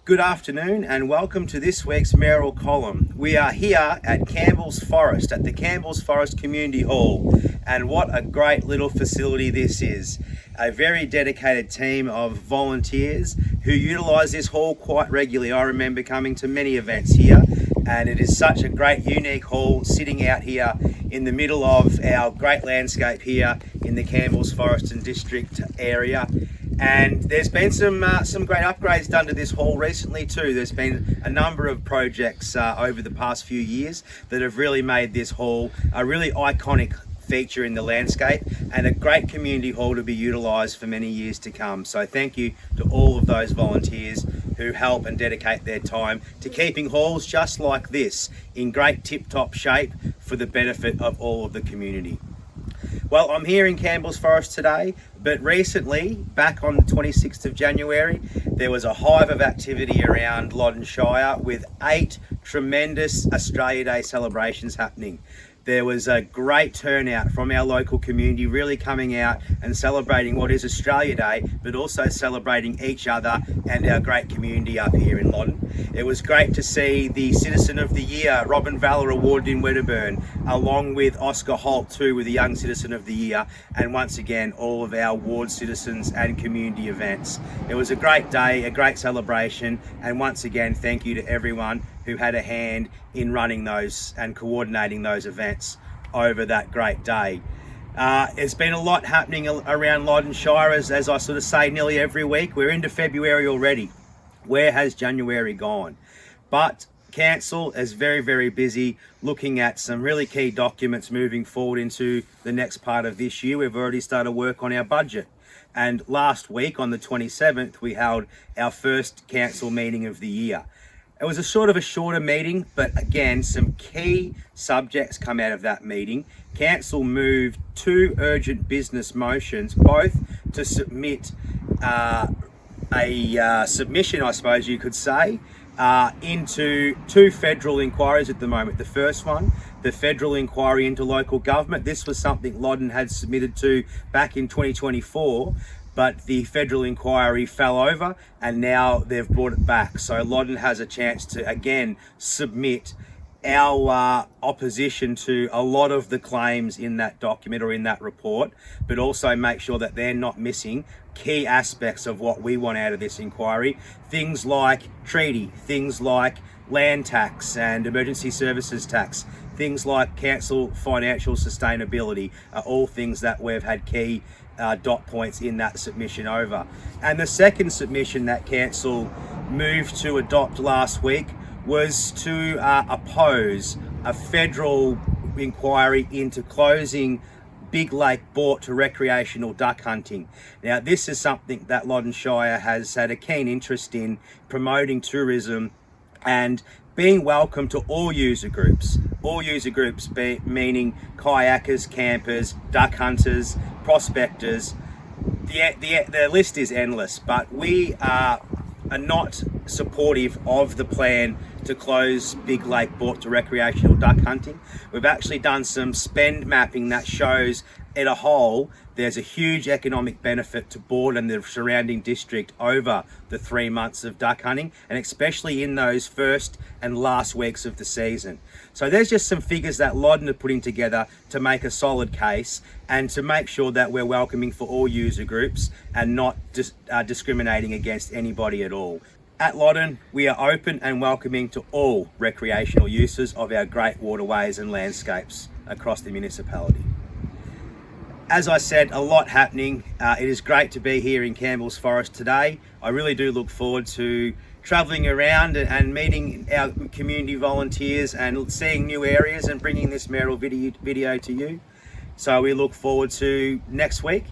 Good afternoon and welcome to this week's Mayoral column. We are here at Campbells Forest, at the Campbells Forest Community Hall, and what a great little facility this is. A very dedicated team of volunteers who utilise this hall quite regularly. I remember coming to many events here, and it is such a great unique hall sitting out here in the middle of our great landscape here in the Campbells Forest and District area. And there's been some great upgrades done to this hall recently too. There's been a number of projects over the past few years that have really made this hall a really iconic feature in the landscape and a great community hall to be utilised for many years to come. So thank you to all of those volunteers who help and dedicate their time to keeping halls just like this in great tip-top shape for the benefit of all of the community. Well, I'm here in Campbells Forest today, but recently, back on the 26th of January, there was a hive of activity around Loddon Shire with 8 tremendous Australia Day celebrations happening. There was a great turnout from our local community really coming out and celebrating what is Australia Day, but also celebrating each other and our great community up here in Loddon. It was great to see the Citizen of the Year, Robin Valor awarded in Wedderburn, along with Oscar Holt too with the Young Citizen of the Year, and once again all of our ward citizens and community events. It was a great day, a great celebration, and once again thank you to everyone who had a hand in running those and coordinating those events over that great day. There's been a lot happening around Loddon Shire, as I sort of say nearly every week. We're into February already. Where has January gone? But Council is very, very busy looking at some really key documents moving forward into the next part of this year. We've already started work on our budget. And last week on the 27th, we held our first council meeting of the year. It was a sort of a shorter meeting, but again, some key subjects come out of that meeting. Council moved 2 urgent business motions, both to submit a submission, I suppose you could say, into 2 federal inquiries at the moment. The first one, the federal inquiry into local government. This was something Loddon had submitted to back in 2024. But the federal inquiry fell over and now they've brought it back. So Loddon has a chance to again submit our opposition to a lot of the claims in that document or in that report, but also make sure that they're not missing key aspects of what we want out of this inquiry. Things like treaty, things like land tax and emergency services tax, things like council financial sustainability are all things that we've had key dot points in that submission over. And the second submission that council moved to adopt last week was to oppose a federal inquiry into closing Big Lake Bort to recreational duck hunting. Now, this is something that Loddon Shire has had a keen interest in, promoting tourism and being welcome to all user groups meaning kayakers, campers, duck hunters, prospectors. The list is endless, but we are not supportive of the plan to close Big Lake Bort to recreational duck hunting. We've actually done some spend mapping that shows at a whole there's a huge economic benefit to Bort and the surrounding district over the 3 months of duck hunting, and especially in those first and last weeks of the season. So there's just some figures that Loddon are putting together to make a solid case and to make sure that we're welcoming for all user groups and not discriminating against anybody at all. At Loddon, we are open and welcoming to all recreational uses of our great waterways and landscapes across the municipality. As I said, a lot happening. It is great to be here in Campbells Forest today. I really do look forward to travelling around and meeting our community volunteers and seeing new areas and bringing this Mayoral video to you. So we look forward to next week.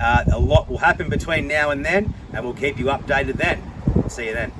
A lot will happen between now and then, and we'll keep you updated then. See you then.